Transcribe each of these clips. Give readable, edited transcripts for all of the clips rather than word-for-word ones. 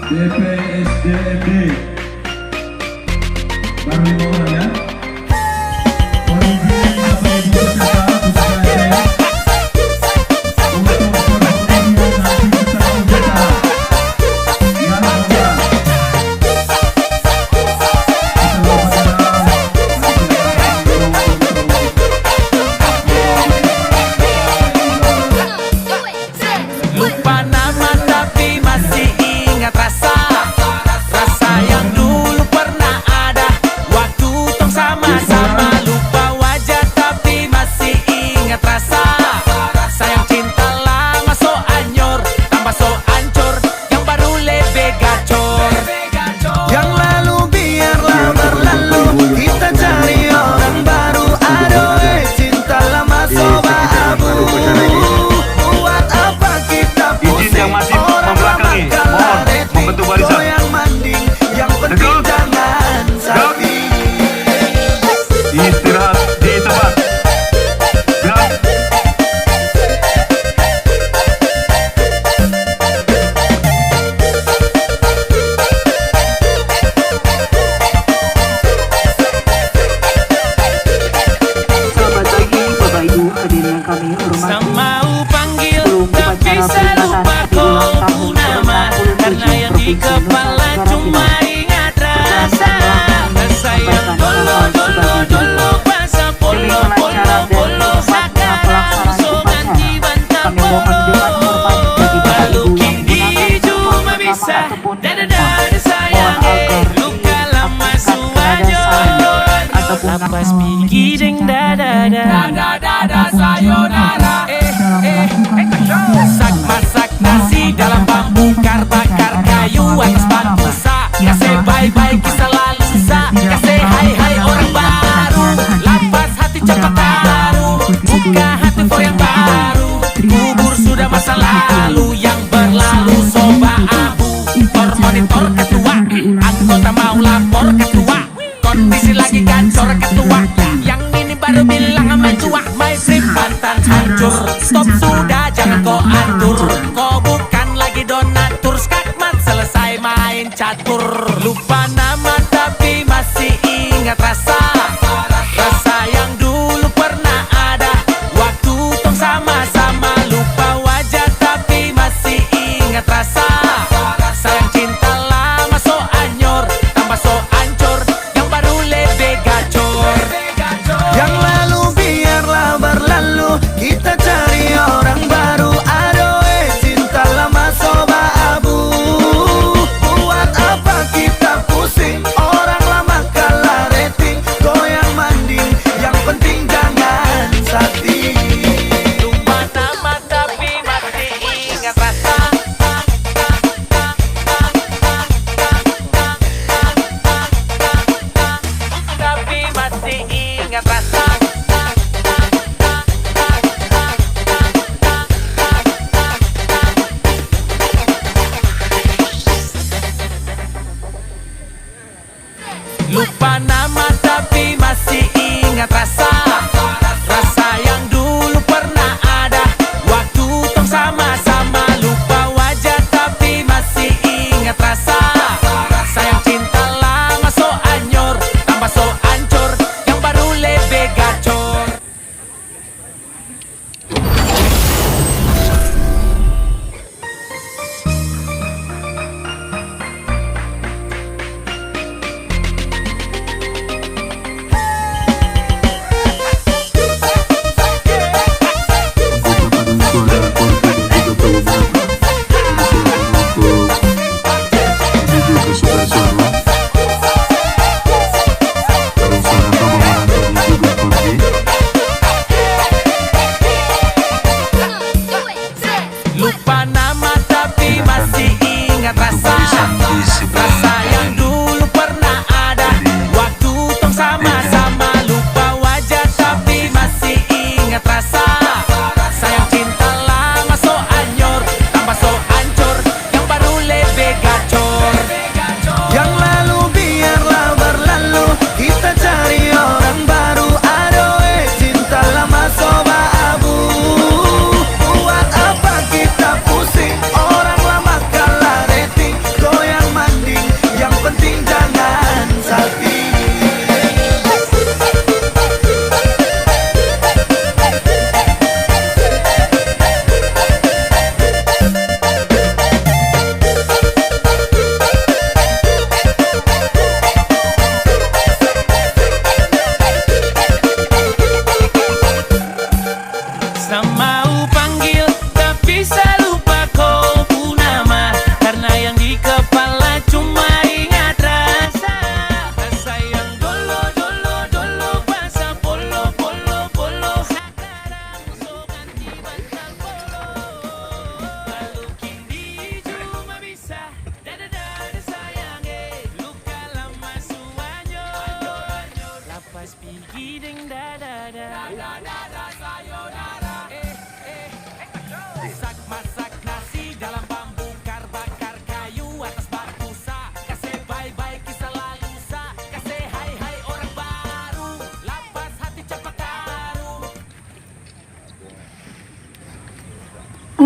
DPSDFD baru 5 orang ya. Mohon izin Bapak Ibu peserta khususnya saya untuk performnya nanti kita anggota yang nomor lupa nama tapi masih ingat rasa yang dulu pernah ada waktu tong sama-sama. Lupa wajah tapi masih ingat rasa sayang cinta lama so anyor tambah so ancur, yang baru lebih gacor. Yang lalu biarlah berlalu, kita cari orang baru. Aduh cinta lama so abu, buat apa kita pusing orang lama karet membentuk barisan. yang manding, yang penting jangan sakit. Istirahat di tempat. Gerak. Selamat pagi Bapak Ibu hadirin yang kami hormati. Mau panggil Sebelum tapi upacara saya lupa peringatan hari ulang tahun kau nama, ke-60 karena yang di Provinsi kepala Nusa Tenggara cuma Timur. ingat rasa yang dulu masa polo sekarang so ganti bantah Kami mohon dengan hormat bagi Bapak lalu Ibu yang kini menggunakan cuma nama bisa ataupun dada handphone. sayang Mohon agar luka lama diaktifkan suajo ataupun lapas nama pigi ding dada sayonara masak nasi dalam bambu, bakar kayu atas batu sa, kasih bye-bye kisah lalu sa, kasih hai-hai orang baru, lapas hati cepat taruh, buka hati for yang baru, kubur sudah masa lalu yang berlalu soba abu, monitor ketua, anggota mau lapor ketua, kondisi lagi gacor ketua, yang ini baru bilang sama tua, my free mantan hancur, stop sudah jangan kau atur, kau bukan lagi donatur, skakmat selesai main catur, lupa nama tapi masih ingat rasa yang dulu pernah ada waktu tong sama-sama. Lupa wajah tapi masih ingat rasa sayang cinta lama so anyor tambah so ancur, yang baru lebih gacor. Yang lalu biarlah berlalu, kita cari orang baru. Aduh cinta lama soba abu, buat apa kita pusing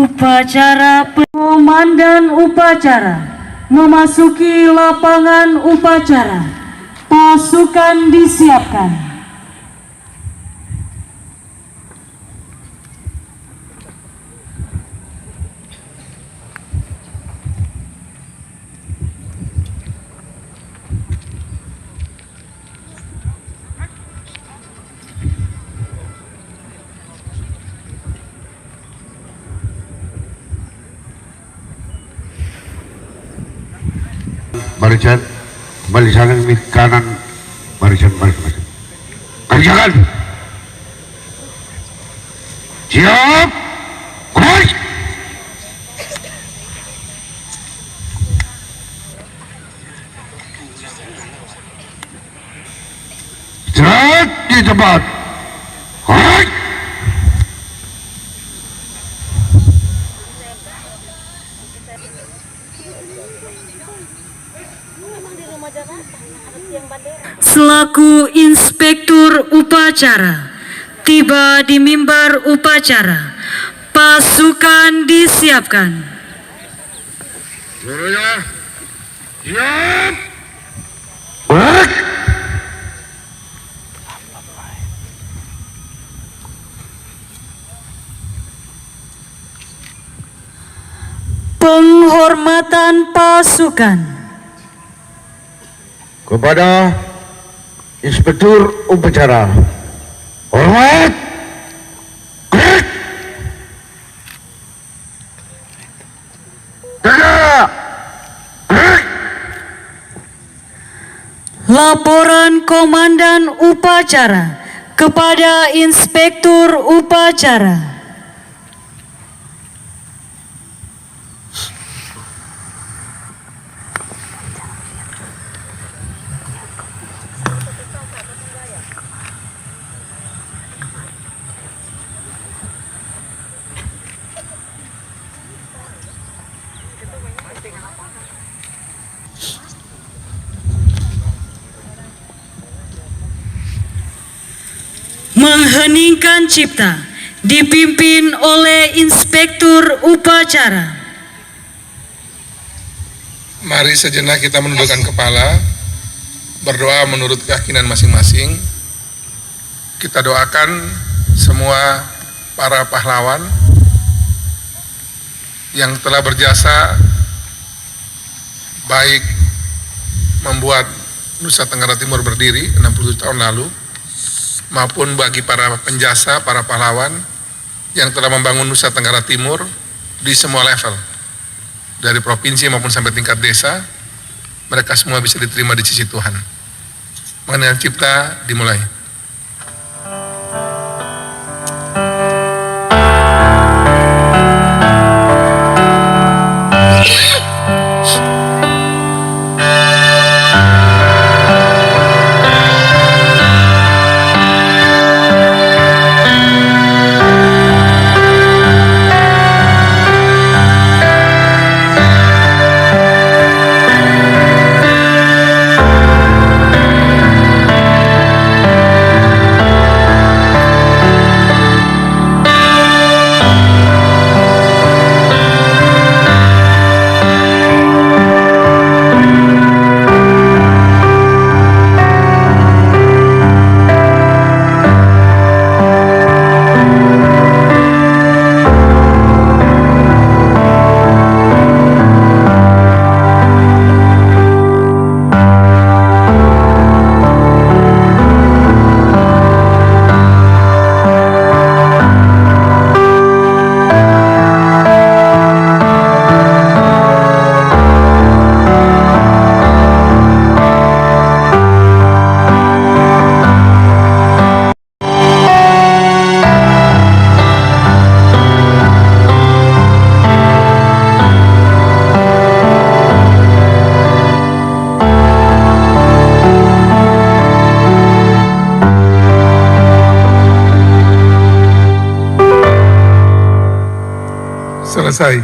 Upacara komandan upacara memasuki lapangan upacara. Pasukan disiapkan. Barisan, barisan kanan, barisan. Barisan. Siap. Kos. Cepat di tempat. Kos. Selaku inspektur upacara tiba di mimbar upacara. Pasukan disiapkan. Seluruhnya. Siap. Kos. Penghormatan pasukan. Kepada Inspektur Upacara, hormat. Klik. Jaga. Klik. Laporan komandan upacara kepada inspektur upacara. Mengheningkan cipta dipimpin oleh inspektur upacara. Mari sejenak kita menundukkan kepala, berdoa menurut keyakinan masing-masing. Kita doakan semua para pahlawan yang telah berjasa baik membuat Nusa Tenggara Timur berdiri 67 tahun lalu, maupun bagi para penjasa, para pahlawan yang telah membangun Nusa Tenggara Timur di semua level, dari provinsi maupun sampai tingkat desa. Mereka semua bisa diterima di sisi Tuhan. Mengenai cipta dimulai. Selesai.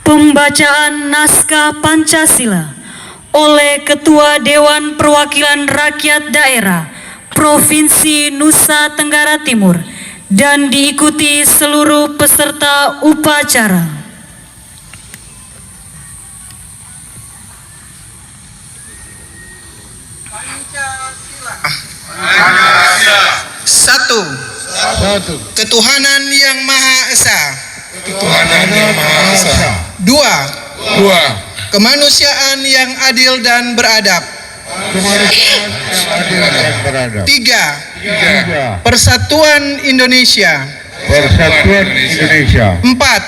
Pembacaan naskah Pancasila oleh Ketua Dewan Perwakilan Rakyat Daerah Provinsi Nusa Tenggara Timur dan diikuti seluruh peserta upacara. Satu, ketuhanan yang Maha Esa. Dua, kemanusiaan yang adil dan beradab. Tiga, persatuan Indonesia. Empat,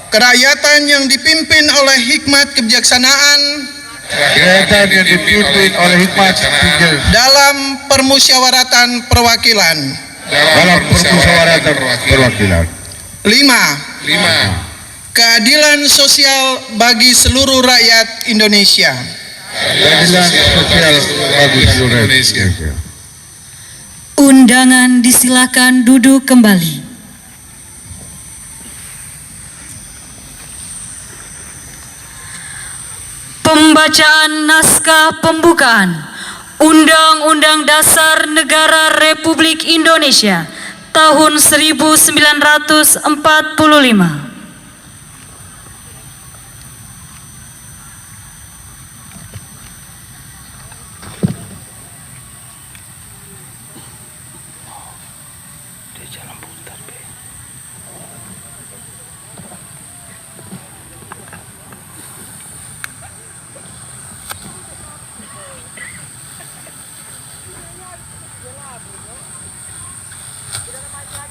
kerakyatan yang dipimpin oleh hikmat kebijaksanaan dalam permusyawaratan perwakilan. Lima, keadilan sosial bagi seluruh rakyat Indonesia. Undangan disilakan duduk kembali. Pembacaan naskah pembukaan Undang-Undang Dasar Negara Republik Indonesia tahun 1945.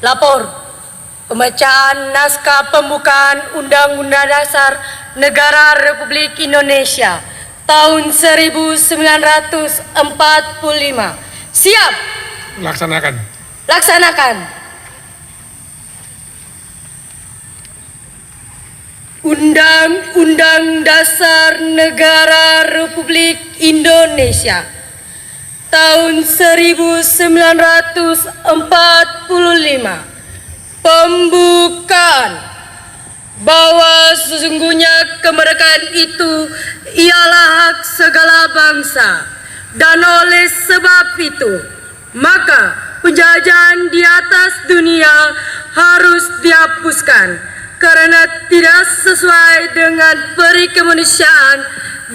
Lapor, pembacaan naskah pembukaan Undang-Undang Dasar Negara Republik Indonesia tahun 1945. Siap. Laksanakan. Undang-Undang Dasar Negara Republik Indonesia tahun 1945. Pembukaan. Bahwa sesungguhnya kemerdekaan itu ialah hak segala bangsa, dan oleh sebab itu maka penjajahan di atas dunia harus dihapuskan karena tidak sesuai dengan peri kemanusiaan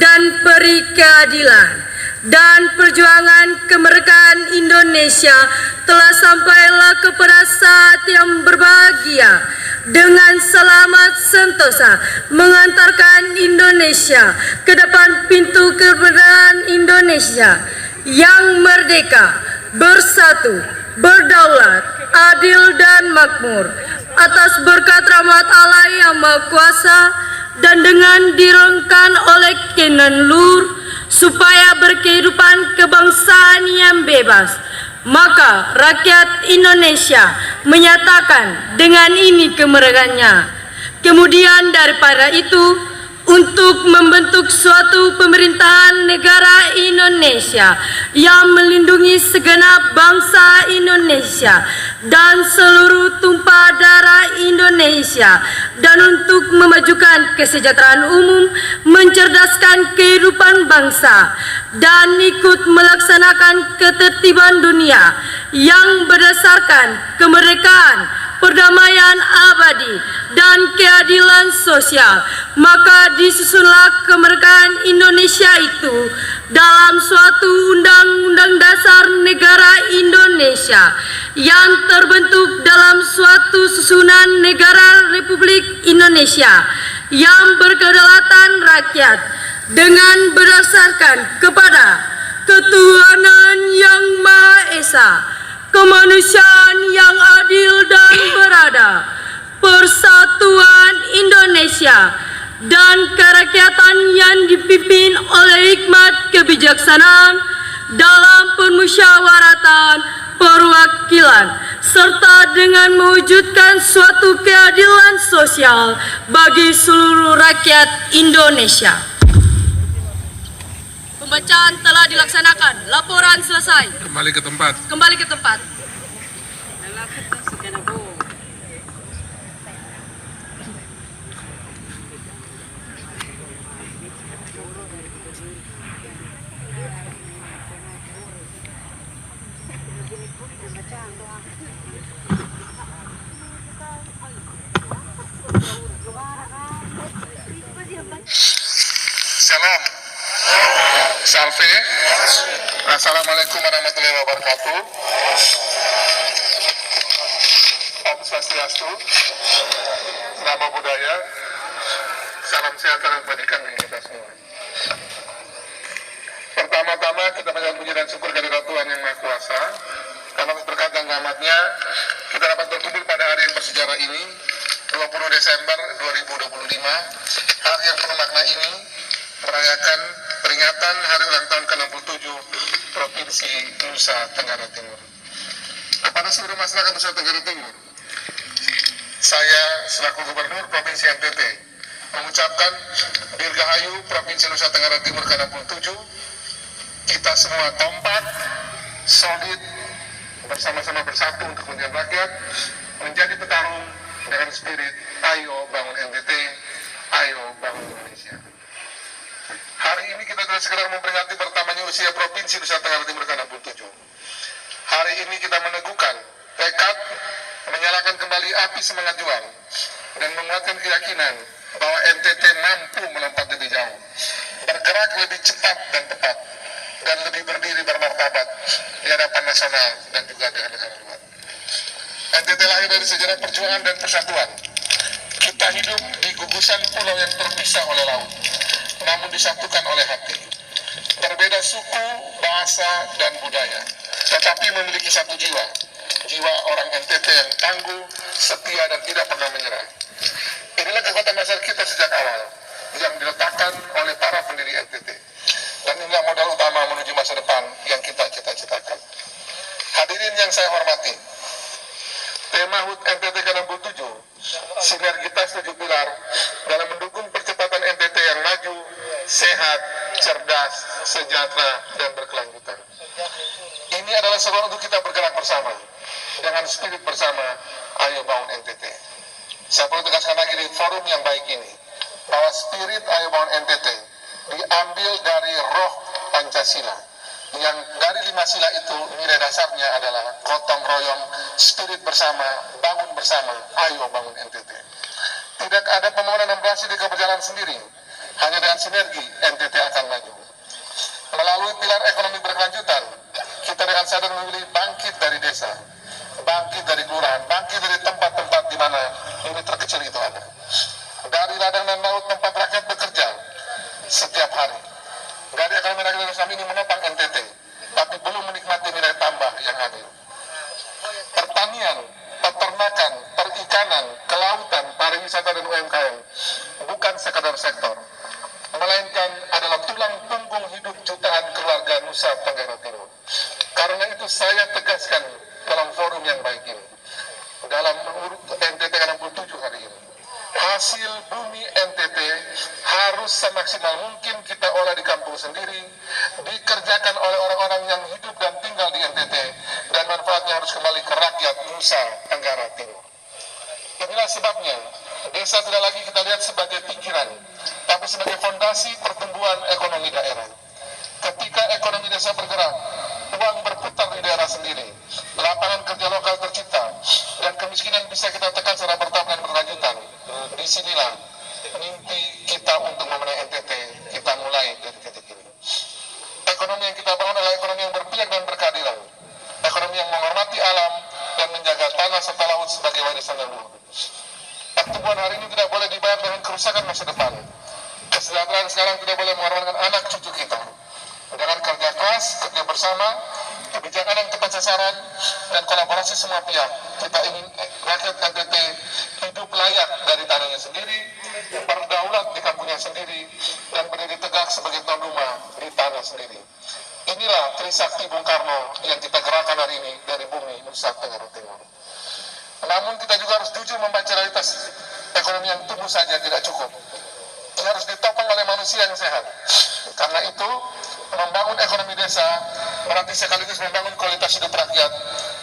dan peri keadilan. Dan perjuangan kemerdekaan Indonesia telah sampailah kepada saat yang berbahagia dengan selamat sentosa mengantarkan Indonesia ke depan pintu kemerdekaan Indonesia yang merdeka, bersatu, berdaulat, adil dan makmur atas berkat rahmat Allah yang Maha Kuasa dan dengan direngkan oleh kenan luhur supaya berkehidupan kebangsaan yang bebas. Maka rakyat Indonesia menyatakan dengan ini kemerdekaannya. Kemudian daripada itu, untuk membentuk suatu pemerintahan negara Indonesia yang melindungi segenap bangsa Indonesia dan seluruh tumpah darah Indonesia, dan untuk memajukan kesejahteraan umum, mencerdaskan kehidupan bangsa, dan ikut melaksanakan ketertiban dunia yang berdasarkan kemerdekaan, perdamaian abadi, dan keadilan sosial. Maka disusunlah kemerdekaan Indonesia itu dalam suatu Undang-Undang Dasar Negara Indonesia yang terbentuk dalam suatu susunan negara Republik Indonesia yang berkedaulatan rakyat dengan berdasarkan kepada ketuhanan yang Maha Esa, kemanusiaan yang adil dan beradab, persatuan Indonesia, dan kerakyatan yang dipimpin oleh hikmat kebijaksanaan dalam permusyawaratan perwakilan, serta dengan mewujudkan suatu keadilan sosial bagi seluruh rakyat Indonesia. Pembacaan telah dilaksanakan. Laporan selesai. Kembali ke tempat. Salam. Salve. Assalamualaikum warahmatullahi wabarakatuh. Om Swastiastu. Namo Buddhaya. Salam sehat, salam kebajikan bagi kita semua. Pertama-tama kita panjatkan puji dan syukur kehadirat Tuhan Yang Maha Kuasa, karena berkat dan rahmat-Nya kita dapat berkumpul pada hari yang bersejarah ini, 20 Desember 2025, hari yang penuh makna ini, merayakan peringatan hari ulang tahun ke-67 Provinsi Nusa Tenggara Timur. Kepada seluruh masyarakat Nusa Tenggara Timur, saya selaku Gubernur Provinsi NTT mengucapkan Dirgahayu Provinsi Nusa Tenggara Timur ke-67. Kita semua kompak, solid, bersama-sama bersatu untuk kepentingan rakyat, menjadi petarung dengan spirit ayo bangun NTT, ayo bangun Indonesia. Hari ini kita tidak sekedar memperingati pertamanya usia Provinsi Nusa Tenggara Timur ke-67. Hari ini kita meneguhkan tekad menyalakan kembali api semangat juang dan menguatkan keyakinan bahwa NTT mampu melompat lebih jauh, bergerak lebih cepat dan tepat, dan lebih berdiri bermartabat di hadapan nasional dan juga di negara luar. NTT lahir dari sejarah perjuangan dan persatuan. Kita hidup di gugusan pulau yang terpisah oleh laut, namun disatukan oleh hati. Berbeda suku, bahasa, dan budaya, tetapi memiliki satu jiwa. Jiwa orang NTT yang tangguh, setia, dan tidak pernah menyerah. Inilah kekuatan dasar kita sejak awal, yang diletakkan oleh para pendiri NTT. Dan inilah modal utama menuju masa depan yang kita cita-citakan. Hadirin yang saya hormati, tema HUT NTT ke-67, sinergitas 7 pilar dalam mendukung percepatan NTT yang maju, sehat, cerdas, sejahtera, dan berkelanjutan. Ini adalah seruan untuk kita bergerak bersama, dengan spirit bersama, ayo bangun NTT. Saya perlu tegaskan lagi di forum yang baik ini, bahwa spirit ayo bangun NTT diambil dari roh Pancasila, yang dari 5 sila itu nilai dasarnya adalah gotong royong, spirit bersama, bangun bersama, ayo bangun NTT. Tidak ada pembangunan yang berhasil jika berjalan sendiri, hanya dengan sinergi NTT akan maju. Melalui pilar ekonomi berkelanjutan, kita dengan sadar memilih bangkit dari desa, bangkit dari kelurahan, bangkit dari tempat-tempat di mana unit terkecil itu ada. Dari ladang dan laut tempat rakyat bekerja setiap hari. Dari ekonomi rakyat Indonesia ini menopang NTT, tapi belum menikmati nilai tambah yang hadir. Pertanian, peternakan, perikanan, kelautan, pariwisata, dan UMKM bukan sekadar sektor, melainkan adalah tulang punggung hidup jutaan keluarga Nusa Tenggara Timur. Karena itu saya tegaskan dalam forum yang baik ini, dalam NTT ke-67 hari ini, hasil bumi NTT harus semaksimal mungkin kita olah di kampung sendiri, dikerjakan oleh orang-orang yang hidup dan tinggal di NTT, dan manfaatnya harus kembali ke rakyat Nusa Tenggara Timur. Inilah sebabnya desa tidak lagi kita lihat sebagai pinggiran, tapi sebagai fondasi pertumbuhan ekonomi daerah. Ketika ekonomi desa bergerak, uang berputar di daerah sendiri, lapangan kerja lokal tercipta, dan kemiskinan bisa kita tekan secara bertahap dan berkelanjutan. Disinilah mimpi kita untuk memenangi NTT kita mulai dari titik ini. Ekonomi yang kita bangun adalah ekonomi yang berpihak dan berkeadilan, ekonomi yang menghormati alam dan menjaga tanah serta laut sebagai warisan leluhur. Pertumbuhan hari ini tidak boleh dibayar dengan kerusakan masa depan. Kesejahteraan sekarang tidak boleh mengorbankan anak cucu kita. Dengan kerja keras, kerja bersama, kebijakan yang tepat sasaran, dan kolaborasi semua pihak, kita ingin rakyat NTT hidup layak dari tanahnya sendiri, berdaulat di kampungnya sendiri, dan berdiri tegak sebagai tuan rumah di tanah sendiri. Inilah Trisakti Bung Karno yang kita gerakan hari ini dari bumi Nusa Tenggara Timur. Namun kita juga harus jujur membaca realitas ekonomi yang tumbuh saja tidak cukup. Ini harus ditopang oleh manusia yang sehat. Karena itu, membangun ekonomi desa berarti sekaligus membangun kualitas hidup rakyat,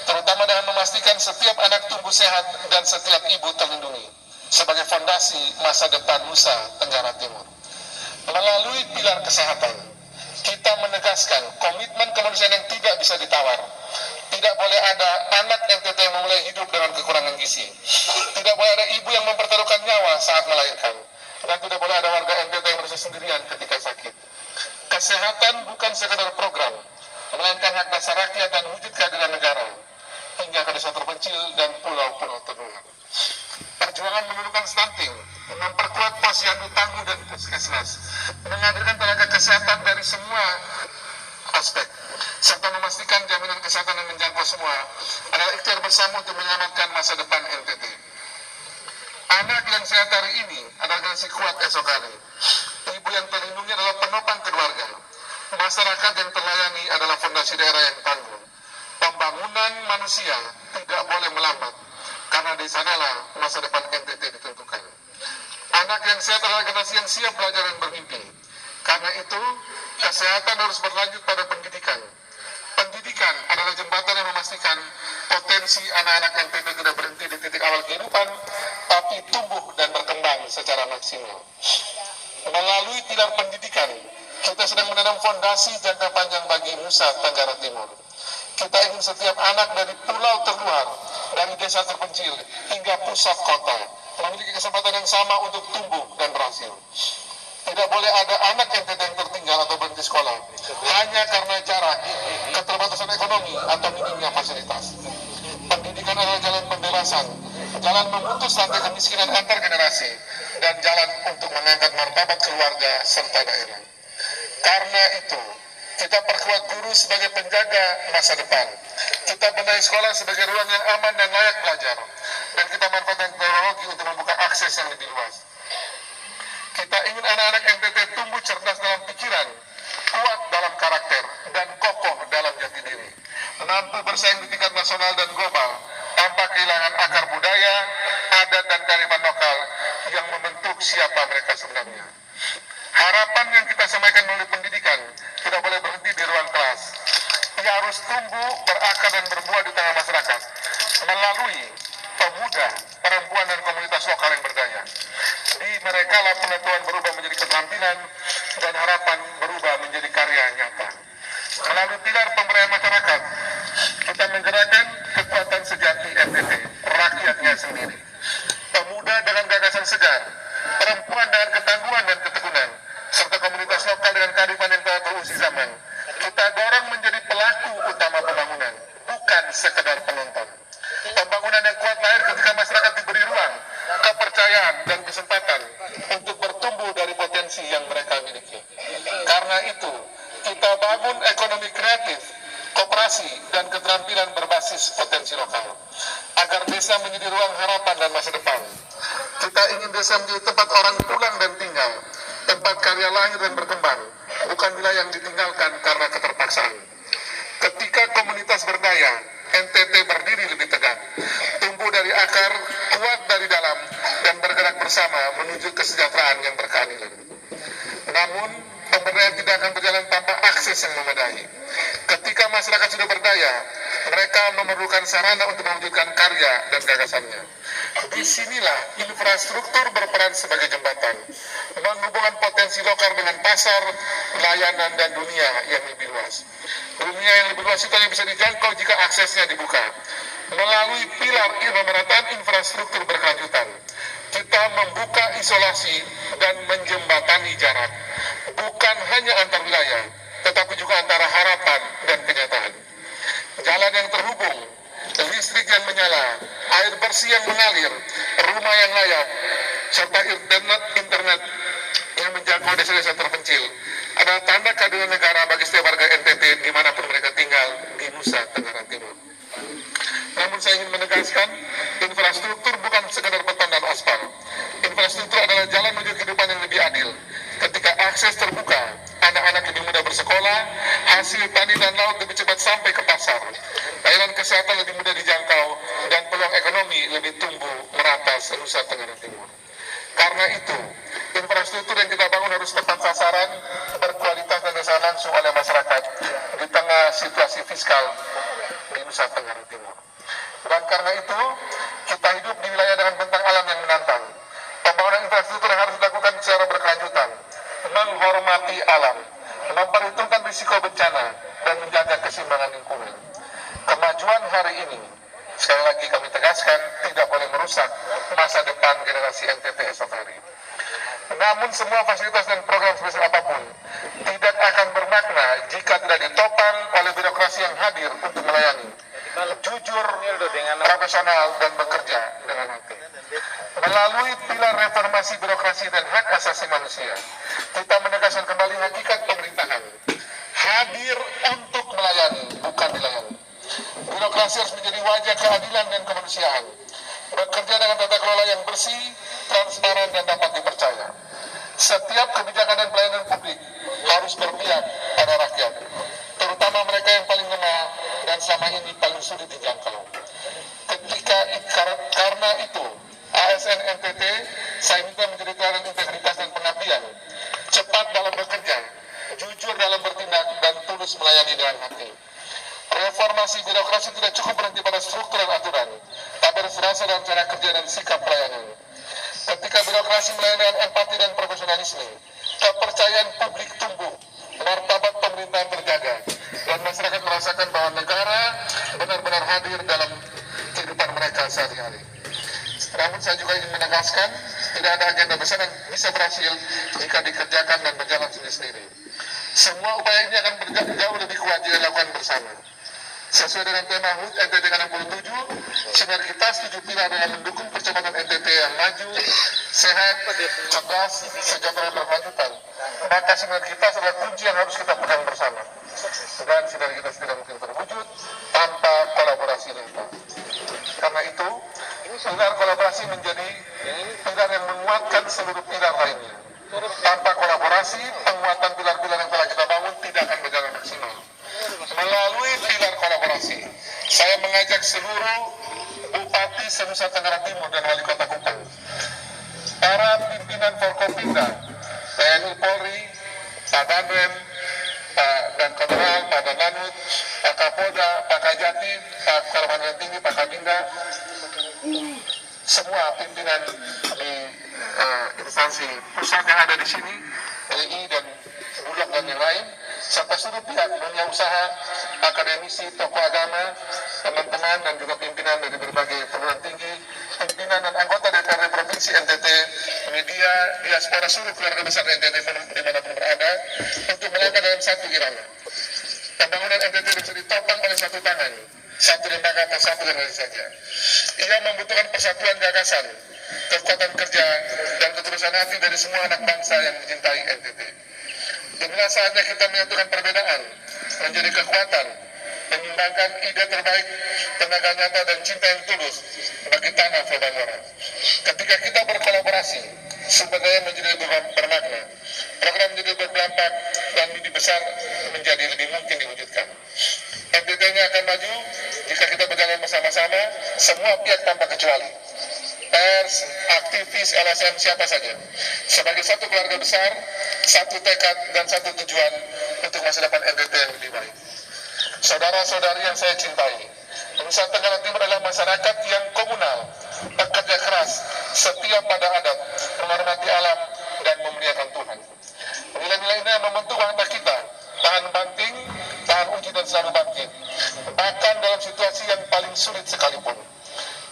terutama dengan memastikan setiap anak tumbuh sehat dan setiap ibu terlindungi sebagai fondasi masa depan Nusa Tenggara Timur. Melalui pilar kesehatan, kita menegaskan komitmen kemanusiaan yang tidak bisa ditawar. Tidak boleh ada anak NTT yang memulai hidup dengan kekurangan gizi. Tidak boleh ada ibu yang mempertaruhkan nyawa saat melahirkan. Dan tidak boleh ada warga NTT yang merasa sendirian ketika sakit. Kesehatan bukan sekadar program, melainkan hak dasar rakyat dan wujud kehadiran negara hingga ke desa terpencil dan pulau-pulau terluar. Perjuangan menurunkan stunting, memperkuat posyandu tangguh dan puskesmas, menghadirkan tenaga kesehatan dari semua aspek, serta memastikan jaminan kesehatan yang menjangkau semua adalah ikhtiar bersama untuk menyelamatkan masa depan NTT. Anak yang sehat hari ini adalah generasi kuat esok hari. Ibu yang terlindungi adalah penopang keluarga. Masyarakat yang terlayani adalah fondasi daerah yang tangguh. Pembangunan manusia tidak boleh melambat, karena di sanalah masa depan NTT ditentukan. Anak yang sehat adalah generasi yang siap belajar dan bermimpi. Karena itu, kesehatan harus berlanjut pada pendidikan. Pendidikan adalah jembatan yang memastikan potensi anak-anak NTT tidak berhenti di titik awal kehidupan, tapi tumbuh dan berkembang secara maksimal. Melalui pilar pendidikan, kita sedang menanam fondasi jangka panjang bagi Nusa Tenggara Timur. Kita ingin setiap anak dari pulau terluar, dari desa terpencil, hingga pusat kota, memiliki kesempatan yang sama untuk tumbuh dan berhasil. Tidak boleh ada anak NTT yang tertinggal atau berhenti sekolah hanya karena jarak, keterbatasan ekonomi, atau minimnya fasilitas. Pendidikan adalah jalan pembebasan, jalan memutus rantai kemiskinan antar generasi, dan jalan untuk mengangkat martabat keluarga serta daerah. Karena itu, kita perkuat guru sebagai penjaga masa depan. Kita benahi sekolah sebagai ruang yang aman dan layak belajar. Dan kita manfaatkan teknologi untuk membuka akses yang lebih luas. Kita ingin anak-anak NTT tumbuh cerdas dalam pikiran, kuat dalam karakter, dan kokoh dalam jati diri. Mampu bersaing di tingkat nasional dan global, tanpa kehilangan akar budaya, adat, dan kearifan lokal yang membentuk siapa mereka sebenarnya. Harapan yang kita sampaikan melalui pendidikan tidak boleh berhenti di ruang kelas. Ia harus tumbuh, berakar, dan berbuah di tengah masyarakat melalui pemuda, perempuan, dan komunitas lokal yang berdaya. Di mereka lah pengetahuan berubah menjadi keterampilan dan harapan berubah menjadi karya nyata. Melalui pilar pemberdayaan masyarakat, kita menggerakkan kekuatan sejati NTT, rakyatnya sendiri. Pemuda dengan gagasan segar, perempuan dengan ketangguhan dan ketekunan, serta komunitas lokal dengan kearifan yang telah berusia zaman. Kita dorong menjadi pelaku utama pembangunan, bukan sekedar penonton. Pembangunan yang kuat lahir ketika masyarakat diberi ruang, kepercayaan, dan kesempatan untuk bertumbuh dari potensi yang mereka miliki. Karena itu, kita bangun ekonomi kreatif, koperasi, dan keterampilan berbasis potensi lokal, agar desa menjadi ruang harapan dan masa depan. Kita ingin desa menjadi tempat orang pulang dan tinggal, tempat karya lahir dan berkembang, bukan wilayah yang ditinggalkan karena keterpaksaan. Ketika komunitas berdaya, NTT berdiri lebih tegak, tumbuh dari akar, kuat dari dalam, dan bergerak bersama menuju kesejahteraan yang berkeadilan. Namun, pemberdayaan tidak akan berjalan tanpa akses yang memadai. Ketika masyarakat sudah berdaya, mereka memerlukan sarana untuk mewujudkan karya dan gagasannya. Disinilah infrastruktur berperan sebagai jembatan, menghubungkan potensi lokal dengan pasar, layanan, dan dunia yang lebih luas. Dunia yang lebih luas itu hanya bisa dijangkau jika aksesnya dibuka. Melalui pilar pemerataan infrastruktur berkelanjutan, kita membuka isolasi dan menjembatani jarak, bukan hanya antar wilayah, tetapi juga antara harapan dan kenyataan. Jalan yang terhubung, listrik yang menyala, air bersih yang mengalir, rumah yang layak, serta internet yang menjangkau desa-desa terpencil adalah tanda kehadiran negara bagi setiap warga NTT dimanapun mereka tinggal di Nusa Tenggara Timur. Namun saya ingin menegaskan, infrastruktur bukan sekedar beton dan aspal. Infrastruktur adalah jalan menuju kehidupan yang lebih adil. Ketika akses terbuka, anak-anak lebih mudah bersekolah, hasil tani dan laut lebih cepat sampai ke pasar, layanan kesehatan lebih mudah dijangkau, dan peluang ekonomi lebih tumbuh merata se-Nusa Tenggara Timur. Karena itu, infrastruktur yang kita bangun harus tepat sasaran, berkualitas, dan dirasakan langsung oleh masyarakat di tengah situasi fiskal di Nusa Tenggara Timur. Dan karena itu, kita hidup di wilayah dengan bentang alam yang menantang. Pembangunan infrastruktur harus dilakukan secara berkelanjutan, menghormati alam, memperhitungkan risiko bencana, dan menjaga keseimbangan lingkungan. Kemajuan hari ini, sekali lagi kami tegaskan, tidak boleh merusak masa depan generasi NTT esok hari. Namun semua fasilitas dan program spesial apapun tidak akan bermakna jika tidak ditopang oleh birokrasi yang hadir untuk melayani, jujur, profesional, dan bekerja dengan hati. Melalui pilar reformasi birokrasi dan hak asasi manusia, kita menegaskan kembali hakikat pemerintahan hadir untuk melayani, bukan dilayani. Birokrasi harus menjadi wajah keadilan dan kemanusiaan, bekerja dengan tata kelola yang bersih, transparan, dan dapat dipercaya. Setiap kebijakan dan pelayanan publik harus berpihak pada rakyat, terutama mereka yang paling lemah dan selama ini paling sulit dijangkau. Karena itu, ASN NTT saya minta menjadi teladan integritas dan pengabdian, cepat dalam bekerja, jujur dalam bertindak, dan tulus melayani dengan hati. Reformasi birokrasi tidak cukup berhenti pada struktur dan aturan, tapi harus terasa dalam cara kerja dan sikap pelayanan. Ketika birokrasi melayani dengan empati dan profesionalisme, kepercayaan publik tumbuh, martabat pemerintahan terjaga, dan masyarakat merasakan bahwa negara benar-benar hadir dalam kehidupan mereka sehari-hari. Namun saya juga ingin menegaskan, tidak ada agenda besar yang bisa berhasil jika dikerjakan dan berjalan sendiri-sendiri. Semua upaya ini akan jauh lebih kuat jika dilakukan bersama. Sesuai dengan tema HUT NTT ke-67, sinergitas 7 pilar dalam mendukung percepatan NTT yang maju, sehat, cerdas, sejahtera, dan berkelanjutan. Maka sinergitas adalah kunci yang harus kita pegang bersama. Dan sinergitas tidak mungkin terwujud tanpa kolaborasi kita. Karena itu, pilar kolaborasi menjadi pilar yang menguatkan seluruh pilar lainnya. Tanpa kolaborasi, penguatan pilar-pilar yang telah kita bangun tidak akan berjalan maksimal. Melalui pilar kolaborasi, saya mengajak seluruh Bupati se-Nusa Tenggara Timur dan Wali Kota Kupang, para pimpinan Forkopimda, TNI Polri, Pak Danrem, Pak Dan Kolonel, Pak Danlanut, Pak Kapolda, Pak Kajati, Pak Kalimantan Tinggi, Pak Kabinda, semua pimpinan di instansi pusat yang ada di sini, TNI dan Bulog dan yang lain, serta seluruh pihak dunia usaha, akademisi, tokoh agama, teman-teman, dan juga pimpinan dari berbagai perguruan tinggi, pimpinan dan anggota DPRD Provinsi NTT, media, diaspora, seluruh keluarga besar NTT dimanapun berada, untuk melangkah dalam satu irama. Pembangunan NTT bisa ditopang oleh satu tangan, satu lembaga atau satu lembaga saja. Ia membutuhkan persatuan gagasan, kekuatan kerja, dan ketulusan hati dari semua anak bangsa yang mencintai NTT. Inilah saatnya kita menyatukan perbedaan menjadi kekuatan, menyumbangkan ide terbaik, tenaga nyata, dan cinta yang tulus bagi tanah Flobangora. Ketika kita berkolaborasi, sumber daya menjadi lebih bermakna, program menjadi berdampak, dan mimpi besar menjadi lebih mungkin diwujudkan. NTT-nya akan maju jika kita berjalan bersama-sama, semua pihak tanpa kecuali. Pers, aktivis, LSM, siapa saja. Sebagai satu keluarga besar, satu tekad, dan satu tujuan untuk masa depan NTT yang lebih baik. Saudara-saudari yang saya cintai, Nusa Tenggara Timur adalah masyarakat yang komunal, bekerja keras, setia pada adat, menghormati alam, dan memuliakan Tuhan. Nilai-nilai ini yang membentuk watak kita, tahan banting, tahan uji, dan selalu bangkit. Bahkan dalam situasi yang paling sulit sekalipun.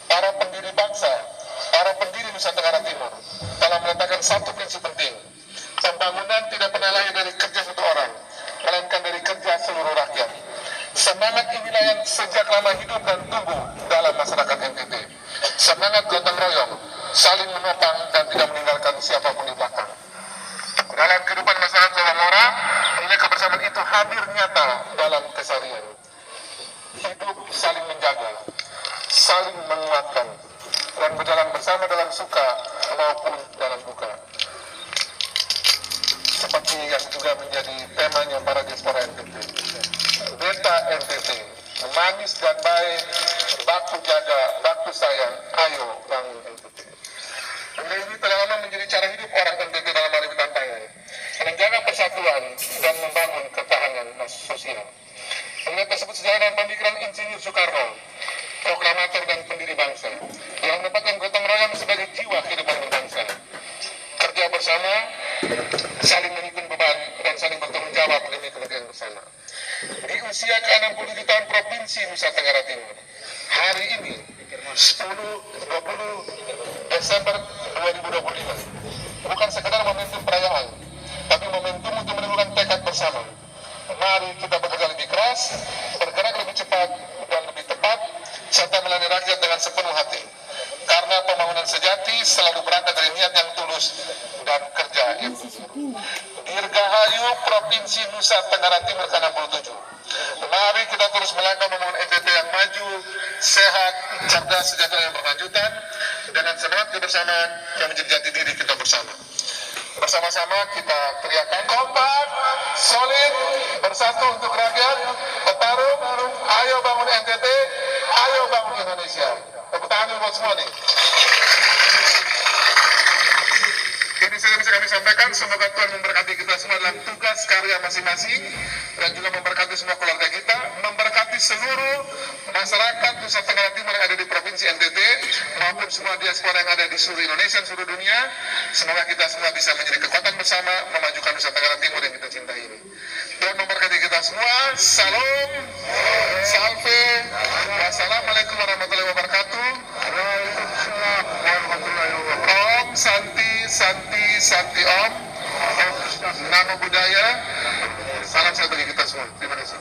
Para pendiri bangsa, para pendiri Nusa Tenggara Timur telah meletakkan satu prinsip penting. Pembangunan tidak pernah lahir dari kerja satu orang, melainkan dari kerja seluruh rakyat. Semangat inilah yang sejak lama hidup dan tumbuh dalam masyarakat NTT. Semangat gotong royong, saling menopang, dan tidak meninggalkan siapapun di belakang. Dalam kehidupan masyarakat Flobangora, nilai kebersamaan itu hadir nyata dalam keseharian. Hidup saling menjaga, saling menguatkan, dan berjalan bersama dalam suka maupun dalam duka. Seperti yang juga menjadi temanya para diaspora NTT. Beta NTT, manis dan baik, baku jaga, baku sayang, ayo bangun NTT. Nilai ini telah lama menjadi cara hidup orang NTT dalam menghadapi tantangan, menjaga persatuan, dan membangun ketahanan sosial. Nilai tersebut sejalan dengan pemikiran Insinyur Soekarno, proklamator dan pendiri bangsa, yang menempatkan gotong royong sebagai jiwa kehidupan berbangsa. Kerja bersama, saling memikul beban, dan saling bertanggung jawab demi kepentingan bersama. Di usia ke-67 tahun Provinsi Nusa Tenggara Timur, hari ini 20 Desember 2025, bukan sekedar momentum perayaan, tapi momentum untuk menentukan tekad bersama. Mari kita bekerja lebih keras, bergerak lebih cepat dan lebih tepat, serta melayani rakyat dengan sepenuh hati. Karena pembangunan sejati selalu berangkat dari niat yang tulus dan kerja yang jujur. Dirgahayu Provinsi Nusa Tenggara Timur ke-67. Mari kita terus melangkah membangun NTT yang maju, sehat, cerdas, sejahtera yang berkelanjutan dengan semangat kebersamaan yang menjadi jati diri kita bersama. Bersama-sama kita teriakan kompak, solid, bersatu untuk rakyat, bertarung, ayo bangun NTT, ayo bangun Indonesia. Tepuk tangan dulu buat semua nih. Ini saja bisa kami sampaikan, semoga Tuhan memberkati kita semua dalam tugas karya masing-masing dan juga memberkati semua keluarga kita, memberkati seluruh masyarakat Nusa Tenggara Timur yang ada di Provinsi NTT maupun semua diaspora yang ada di seluruh Indonesia dan seluruh dunia. Semoga kita semua bisa menjadi kekuatan bersama memajukan Nusa Tenggara Timur yang kita cintai ini. Tuhan memberkati kita semua. Salam, salve, wassalamualaikum warahmatullahi wabarakatuh. Waalaikumsalam warahmatullahi wabarakatuh. Om Santi, Santi, Santi Om. Namo Buddhaya. Salam sehat bagi kita semua. Terima kasih.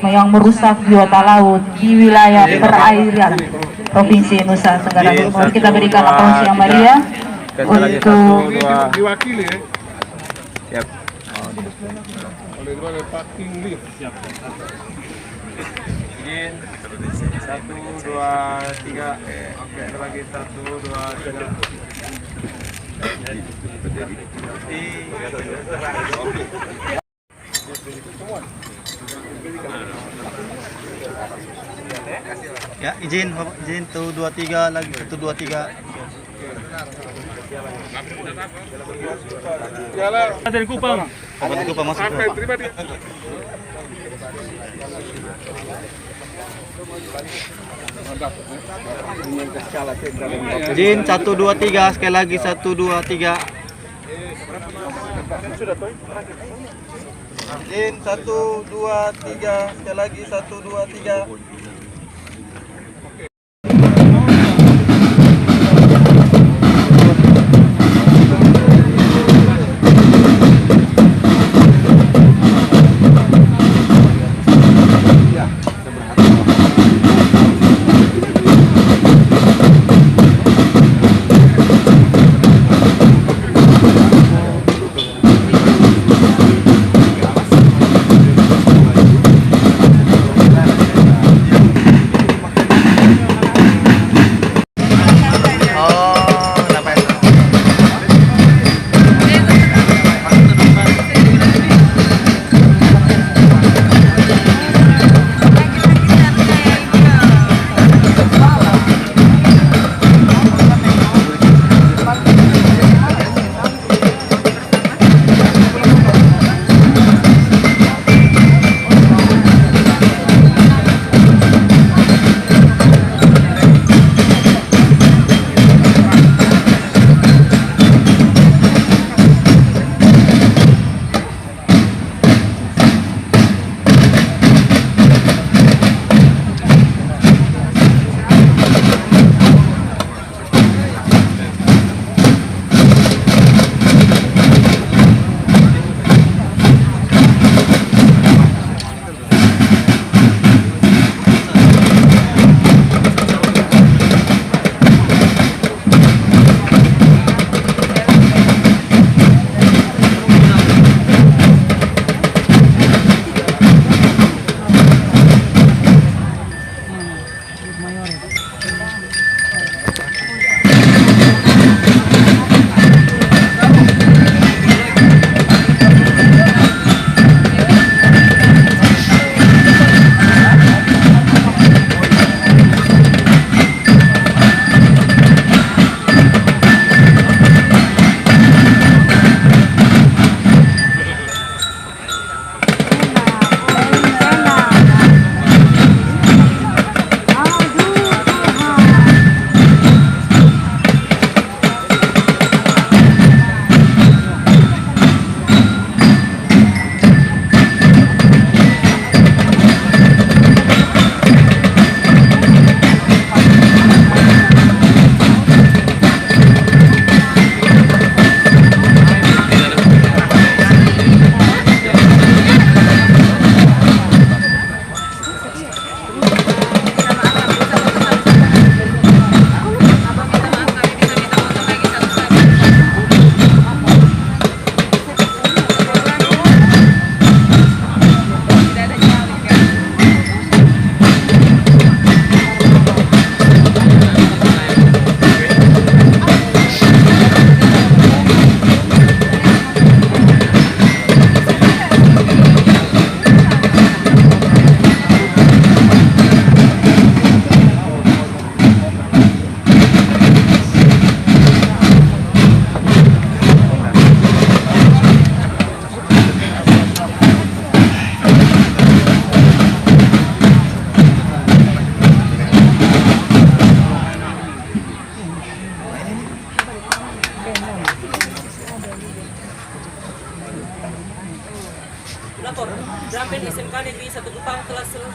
yang merusak biota laut di wilayah perairan Provinsi Nusa Tenggara Timur. Kita berikan aplaus yang meriah untuk Diwakili ya. Siap. Oleh Pak King Liv. Izin 1, 2, 3. Oke, lagi 1, 2, 3. Ya, izin, izin 1, 2, 3 lagi 1, 2, 3. Dari Kupang. Kabupaten Kupang masuk. Terima dia. Izin 1, 2, 3 sekali lagi 1, 2, 3. Izin 1, 2, 3 sekali lagi 1, 2, 3.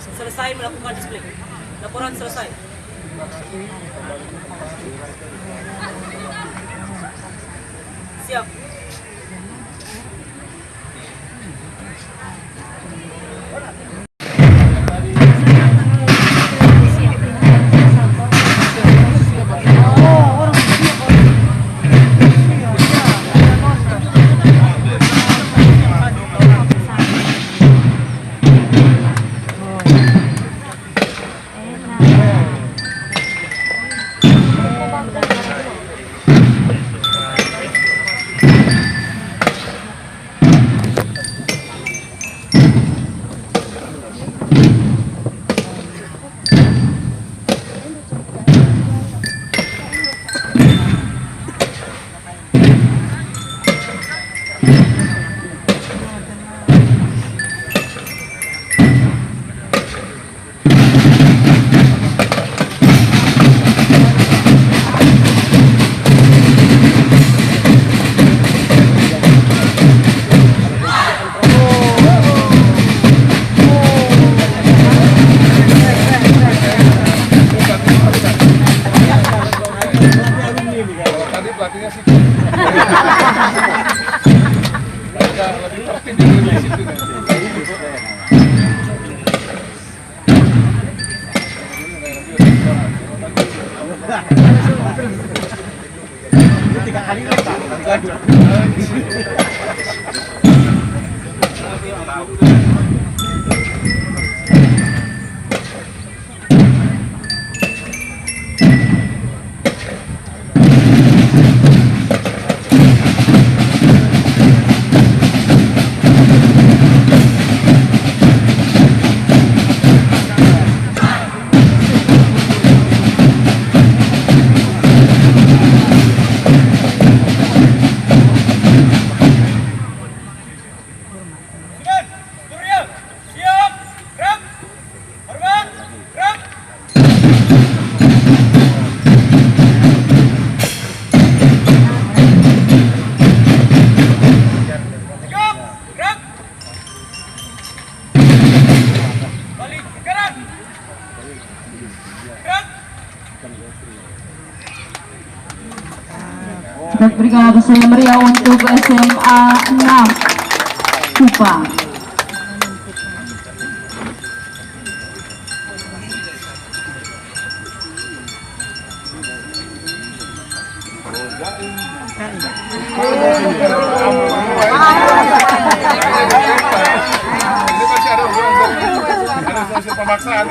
selesai melakukan display. Laporan selesai. Siap. Tadi pelatihnya sih. Lebih tertib di situ. Kita berikan aplaus yang meriah untuk SMA 6 Kupang. Ini pasti ada unsur pemaksaan.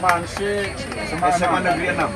Mansik SMA Negeri 6.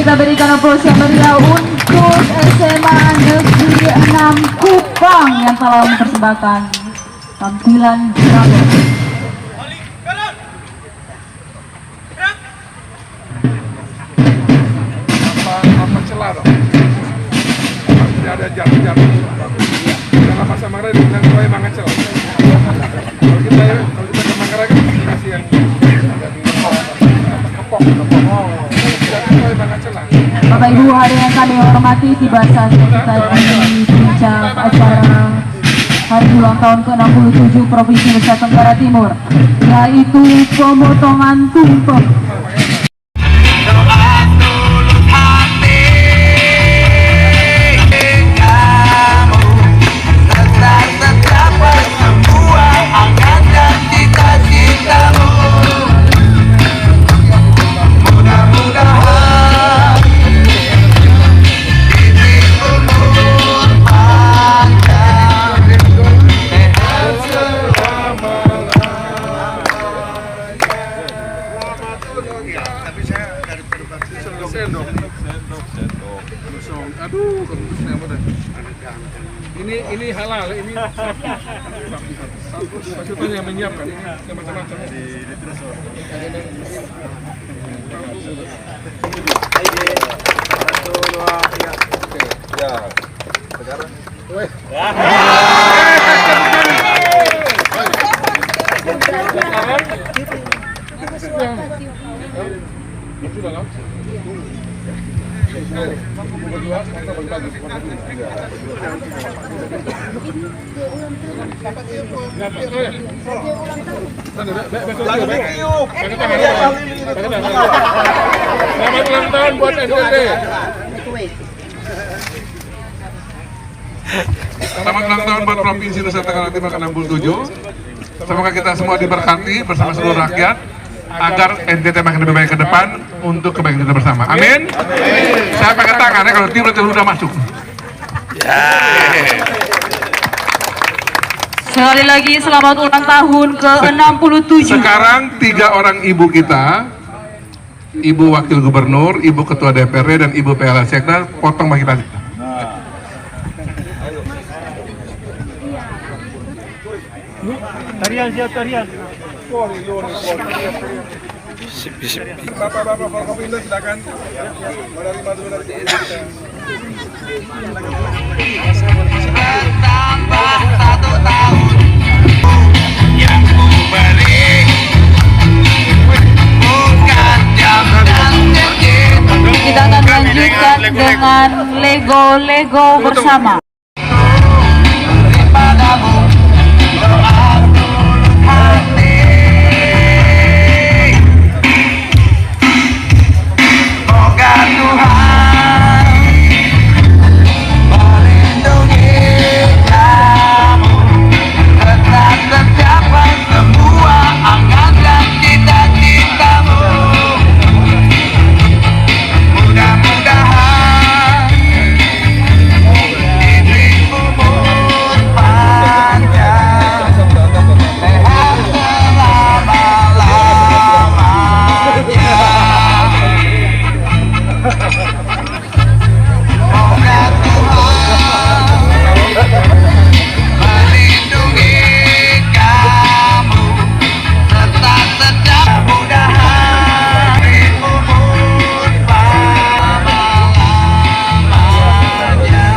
Kita berikan aplaus yang meriah untuk SMA Negeri 6 Kupang yang telah mempersembahkan tampilan drama. Apa celah dong? Tidak ada jarum-jarum. Dalam masa marah dengan kau emang ngecel. Kalau kita ke Manggarai kan kasih yang ada di kepok. Bapak Ibu hadirin yang kami hormati, tiba saatnya kita di puncak acara hari ulang tahun ke-67 Provinsi Nusa Tenggara Timur, yaitu pemotongan tumpeng. Sendok. Aduh, kempesnya apa dah? Ini halal, ini maksudnya yang menyiapkan ini macam-macam. Selamat ulang tahun buat NTT. Selamat ulang tahun buat Provinsi Nusa Tenggara Timur ke-67. Semoga kita semua diberkati bersama seluruh rakyat agar NTT makin lebih baik ke depan untuk kebaikan kita bersama. Amin. Saya pakai tangannya kalau tim itu sudah masuk. Sekali lagi selamat ulang tahun ke-67. Sekarang 3 orang ibu kita, Ibu Wakil Gubernur, Ibu Ketua DPRD, dan Ibu PLH Sekda, potong bagi kita. Tarian siap tarian. Bapak-bapak Forkopindo silakan menerima dulu dari kita. Tambah 1 tahun yang ku beri, bukan jam dan cincin. Kita akan lanjutkan dengan Lego bersama. Padamu doa tulus hati, moga Tuhan melindungi kamu, tetap tercapai semua angan dan cita-citamu. Mudah-mudahan diberi umur panjang, sehat selama-lamanya. Moga Tuhan melindungi kamu, tetap tercapai mudahan diberi umur selama-lamanya.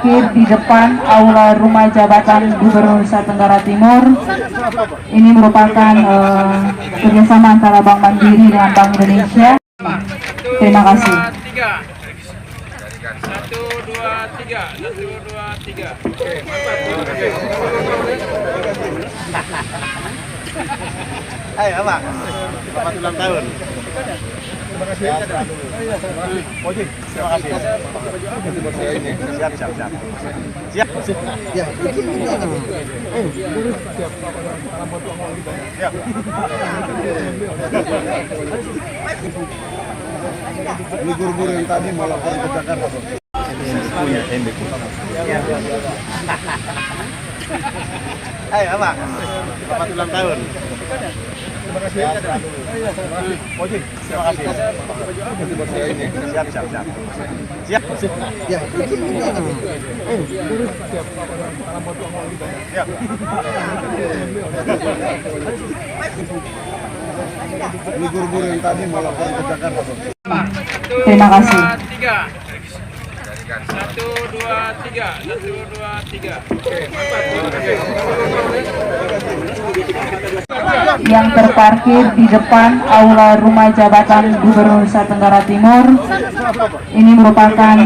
terparkir di depan Aula Rumah Jabatan Gubernur Nusa Tenggara Timur. Ini merupakan kerjasama antara Bank Mandiri dengan Bank Indonesia. Terima kasih. 1, 2, 3. 1, 2, 3. Ayo, Pak. Selamat ulang tahun. Terima kasih. Moji, terima kasih. Siap. Siap. Ya. Siap. Ini guru-guru yang tadi malah ke Jakarta. Punya tembik. Ayo, Pak. Selamat ulang tahun. Terima kasih. Moji, terima kasih. Siap. Siap. Ya. Siap. Ini guru-guru yang tadi malah ke Jakarta. Terima kasih. 1, 2, 3. 1, 2, 3. Yang terparkir di depan Aula Rumah Jabatan Gubernur Nusa Tenggara Timur. Ini merupakan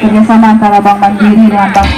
kerjasama antara Bank Mandiri dengan Bank.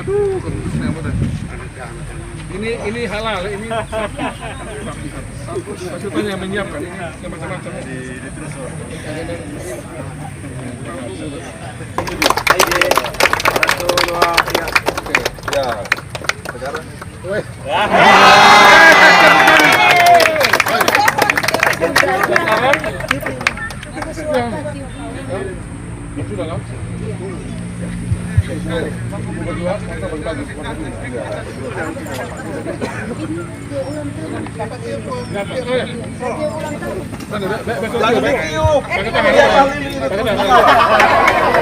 Aduh, kembusnya apa dah? Ini halal, ini maksudnya yang menyiapkan ini yang macam-macam di Trisor. Ya, sekarang. Sudah lah.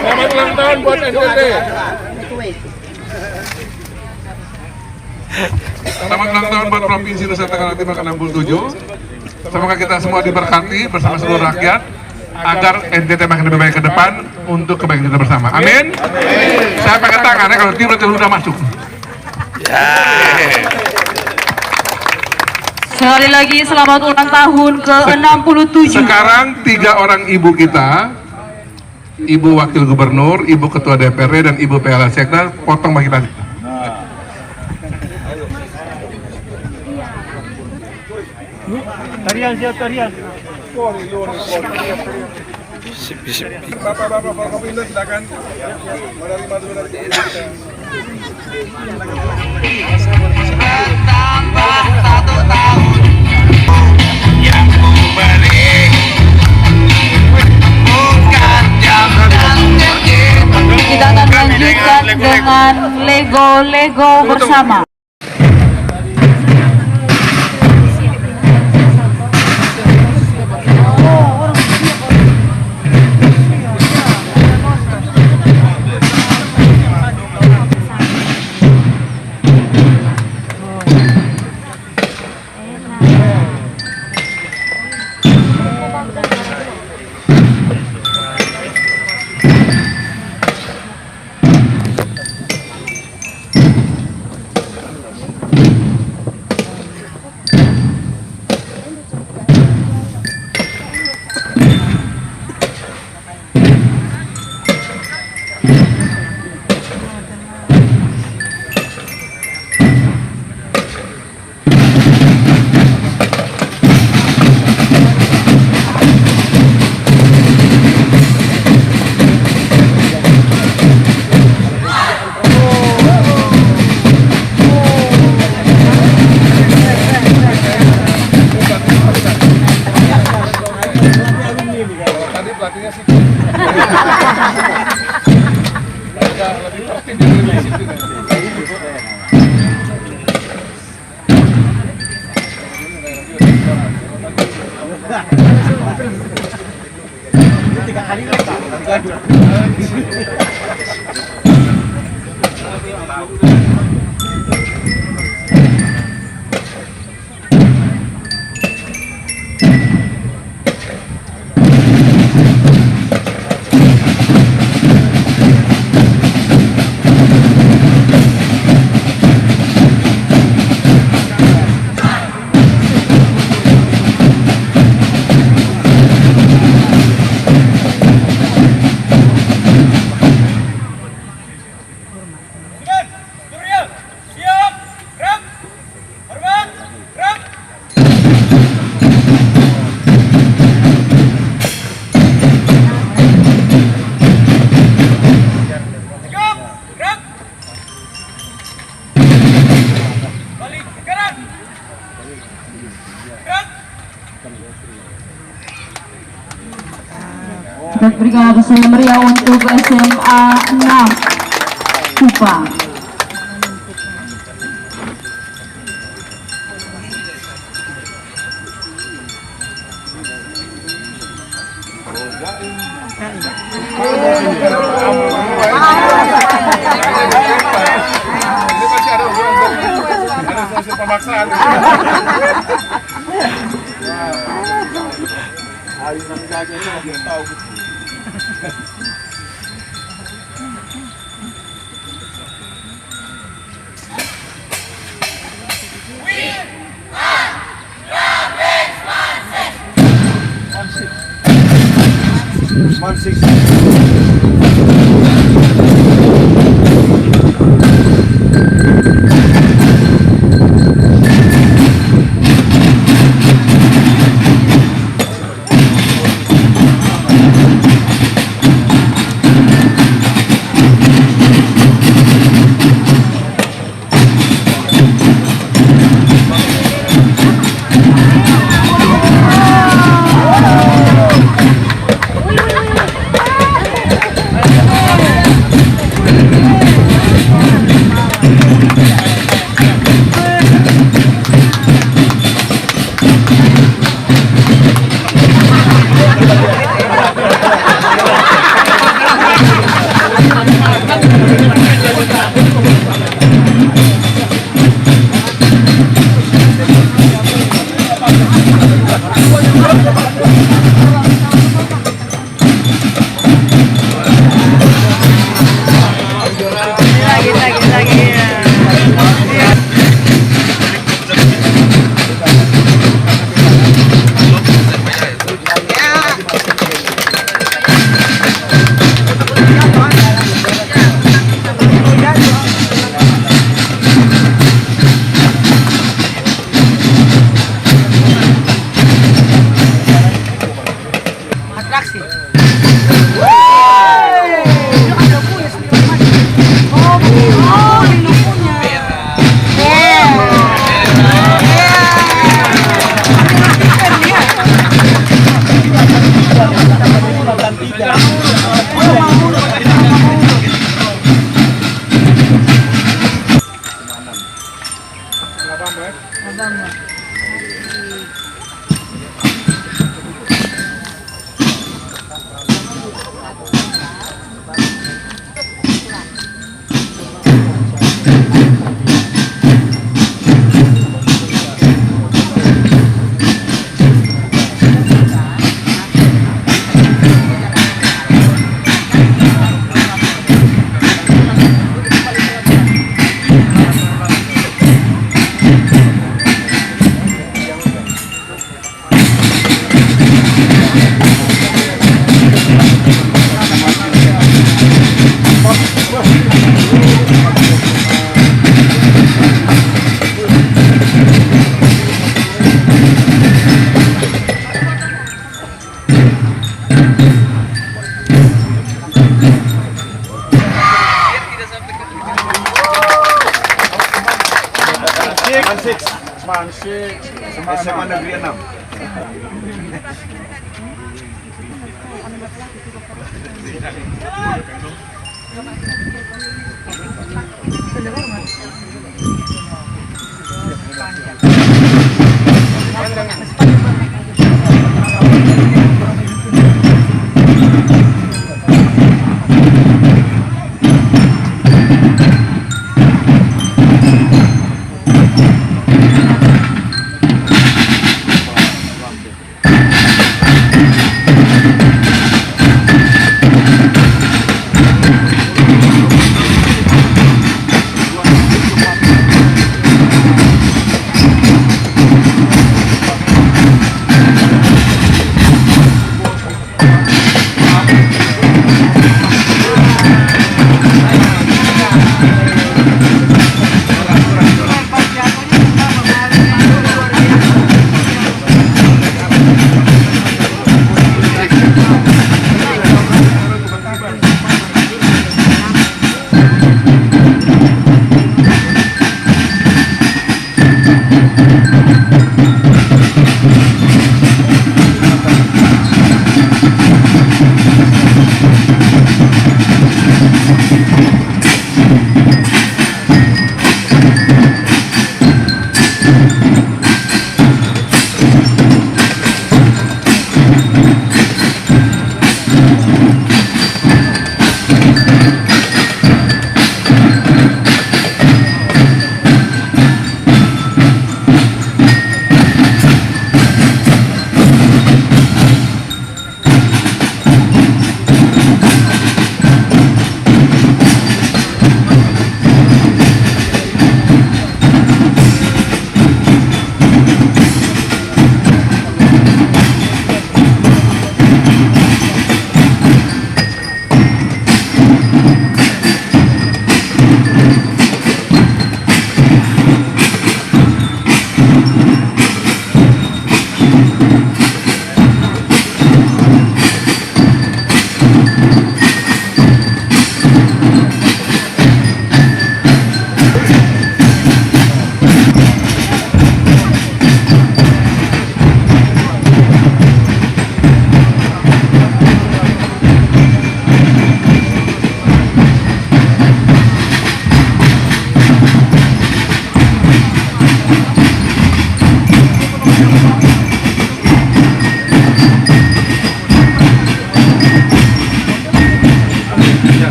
Selamat ulang tahun buat NTT. Selamat ulang tahun buat Provinsi Nusa Tenggara Timur ke-67. Semoga kita semua diberkati bersama seluruh rakyat agar NTT makin lebih baik ke depan untuk kebaikan kita bersama. Amin. Saya pakai tangannya kalau tim sudah masuk. Sekali lagi selamat ulang tahun ke-67. Sekarang 3 orang ibu kita, Ibu Wakil Gubernur, Ibu Ketua DPRD, dan Ibu PLH Sekda, potong bagi kita. Tarian siap tarian. Bapak-bapak Forkopimda silakan menerima dulu dari kita. Tambah 1 tahun yang ku beri, bukan jam dan menit. Kita akan lanjutkan dengan Lego bersama. Tadi pelatihnya sih. Lebih tertib dari situ. Kita berikan aplaus meriah untuk SMA 6 Kupang. Ini masih ada unsur pemaksaan. SMA Negeri 6.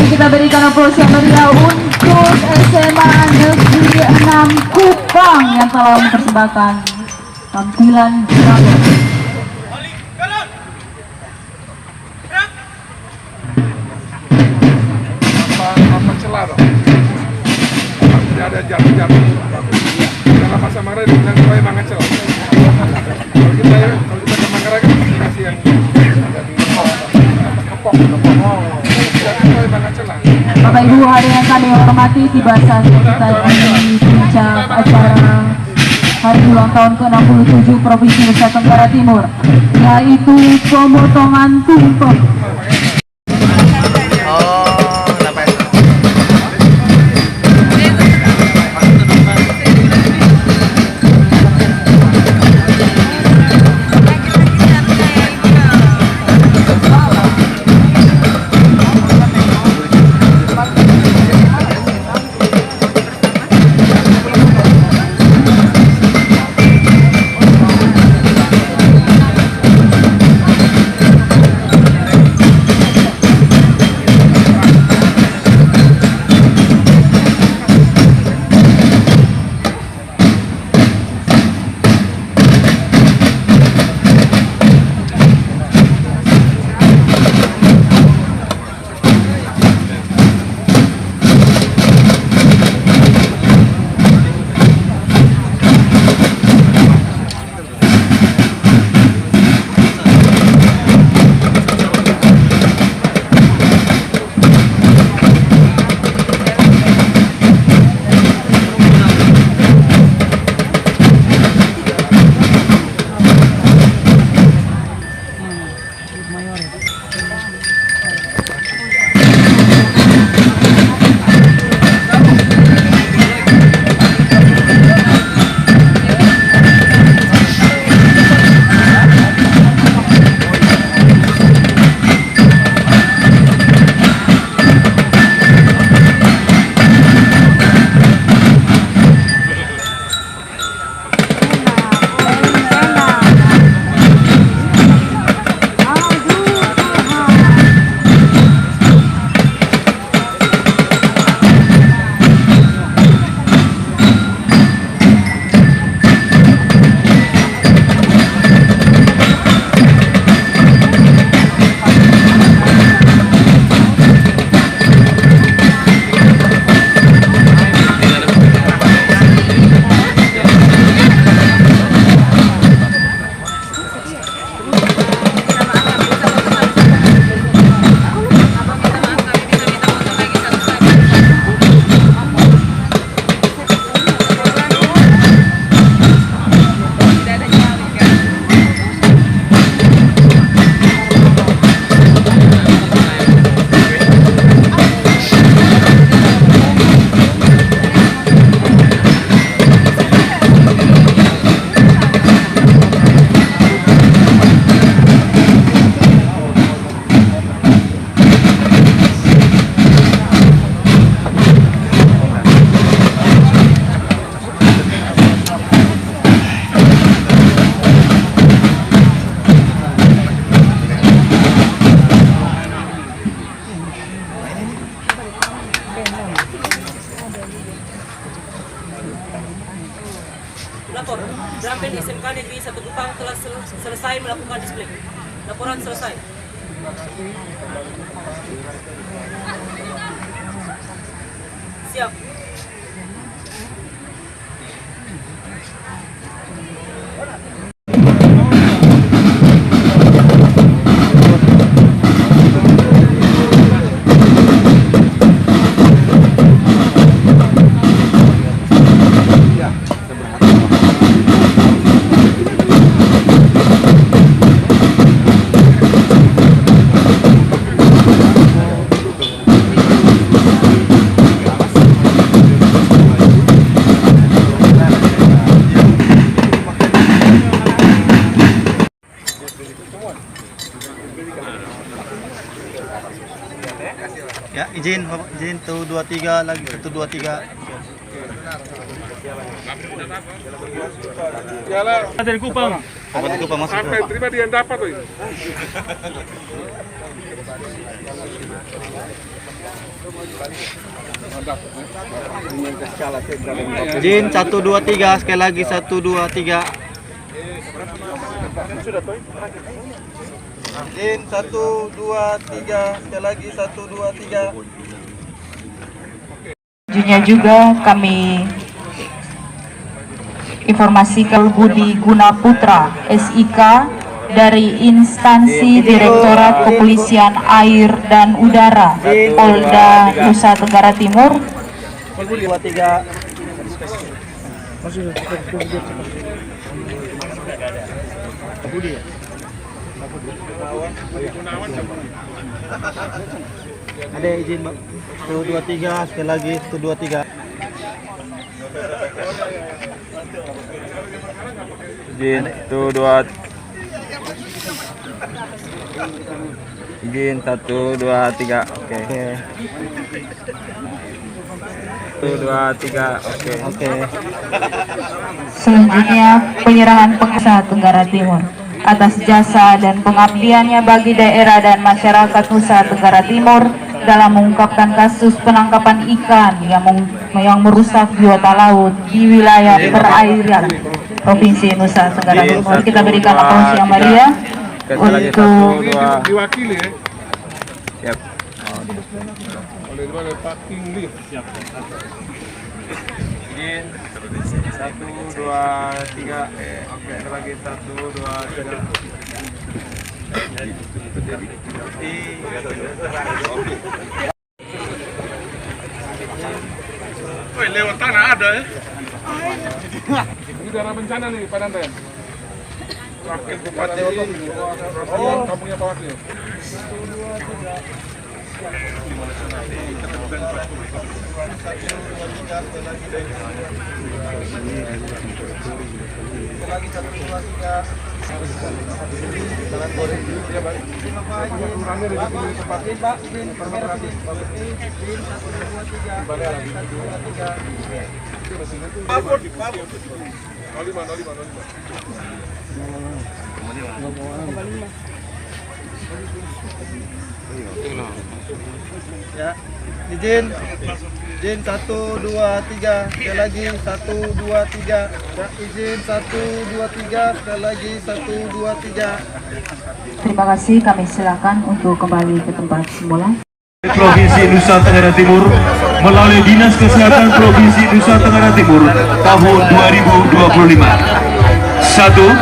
Kita berikan aplaus yang meriah untuk SMA Negeri 6 Kupang yang telah mempersembahkan tampilan drama. Apa celah dong? Tidak ada jatuh-jatuh. Dalam masa Manggarai dengan supaya mangacel. Kalau kita ke Manggarai kan kasih yang kepok. Bapak Ibu hadirin kami hormati, tiba saatnya kita di puncak acara hari ulang tahun ke-67 Provinsi Nusa Tenggara Timur, yaitu pemotongan tumpeng. lapor. Drum band SMK Negeri 1 Kupang telah selesai melakukan display. Laporan selesai. Siap. Ya, izin Bapak, izin 1 2 3 lagi 1 2 3. Jalan. Dari Kupang. Kabupaten Kupang masuk. Sampai terima dia yang dapat tuh. Izin 1 2 3 sekali lagi 1 2 3. Izin 1 2 3 sekali lagi 1 2 3. Selanjutnya juga kami informasikan Budi Gunaputra SIK dari instansi Direktorat Kepolisian Air dan Udara Polda Nusa Tenggara Timur. 2 3. Ada izin Mbak. 1 2 3 sekali lagi 1 2 3. Izin 1 2. Izin 1 2 3. Oke. 1 2 3. Oke. Selanjutnya penyerahan pengusaha Tenggara Timur atas jasa dan pengabdiannya bagi daerah dan masyarakat Nusa Tenggara Timur dalam mengungkapkan kasus penangkapan ikan yang merusak biota laut di wilayah perairan Provinsi Nusa Tenggara Timur. Kita berikan aplaus yang meriah untuk Diwakili ya. Siap. Oleh Pak Tingli. Siap. Izin 1 2 3. Oke, lagi 1 2 3. Woi, lewat tanah ada ya. Ini daerah bencana nih Pak Danten. Wakil Bupati kampungnya Pak Wakil. Ya, izin 1 2 3 sekali lagi 1 2 3. Ya, izin 1 2 3 sekali lagi 1 2 3. terima kasih. Kami silakan untuk kembali ke tempat semula. Provinsi Nusa Tenggara Timur melalui Dinas Kesehatan Provinsi Nusa Tenggara Timur tahun 2025. 1.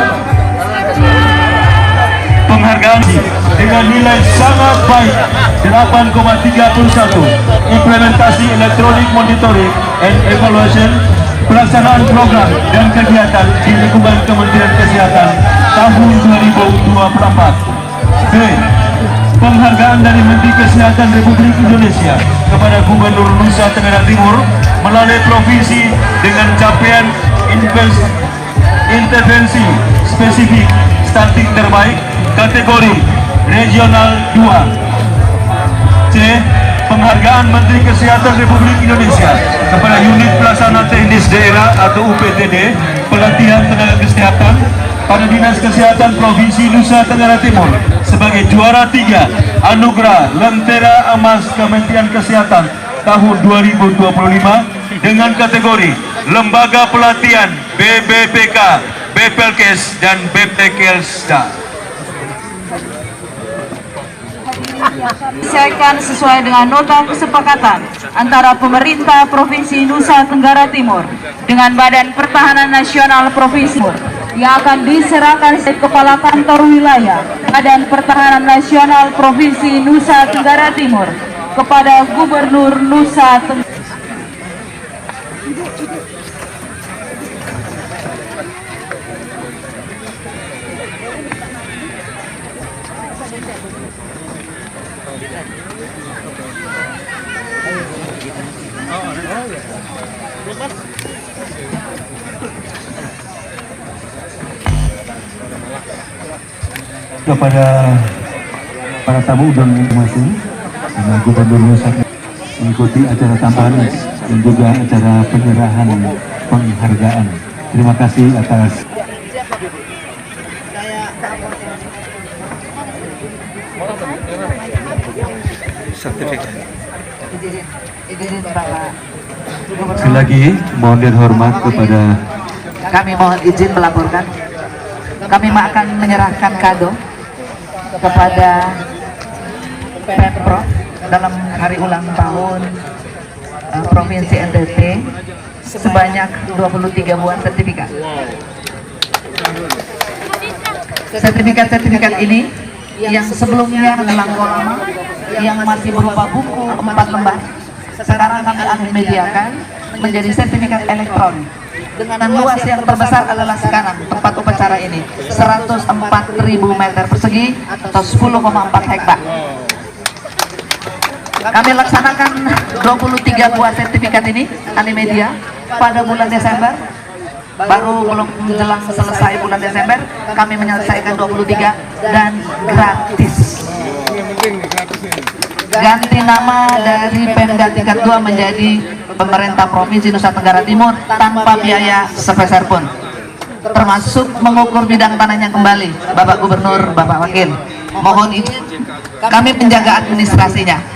Penghargaan dengan nilai sangat baik 8,31 implementasi elektronik monitoring and evaluation pelaksanaan program dan kegiatan di lingkungan Kementerian Kesehatan tahun 2024. B. Penghargaan dari Menteri Kesehatan Republik Indonesia kepada Gubernur Nusa Tenggara Timur melalui provinsi dengan capaian intervensi spesifik stunting terbaik kategori regional 2. C. Penghargaan Menteri Kesehatan Republik Indonesia kepada unit pelaksana teknis daerah atau UPTD pelatihan tenaga kesehatan pada Dinas Kesehatan Provinsi Nusa Tenggara Timur sebagai juara 3 anugerah Lentera Emas Kementerian Kesehatan tahun 2025 dengan kategori lembaga pelatihan BBPK, BPLKes dan BPKelsda. Diselesaikan sesuai dengan nota kesepakatan antara pemerintah Provinsi Nusa Tenggara Timur dengan Badan Pertahanan Nasional Provinsi Timur yang akan diserahkan ke Kepala Kantor Wilayah Badan Pertahanan Nasional Provinsi Nusa Tenggara Timur kepada Gubernur Nusa Tenggara. Kepada para tamu dan informasi, Gubernur Nusa mengikuti acara tambahan dan juga acara penyerahan penghargaan. Terima kasih atas sertifikat. Sekali lagi mohon dihormat kepada Kami mohon izin melaporkan. Kami akan menyerahkan kado kepada Pemprov dalam hari ulang tahun Provinsi NTT sebanyak 23 buah sertifikat. Sertifikat ini yang sebelumnya terlampau lama, yang masih berupa buku 4 lembar, sekarang kami akan mediakan menjadi sertifikat elektronik. Dengan luas yang terbesar adalah sekarang tempat upacara ini 104.000 meter persegi atau 10,4 hektar. Kami laksanakan 23 buah sertifikat ini Animedia pada bulan Desember. Baru belum menjelang selesai bulan Desember kami menyelesaikan 23 dan gratis. Ganti nama dari Pemda tingkat 2 menjadi Pemerintah Provinsi Nusa Tenggara Timur tanpa biaya sepeser pun, termasuk mengukur bidang tanahnya kembali. Bapak Gubernur, Bapak Wakil, mohon izin kami menjaga administrasinya.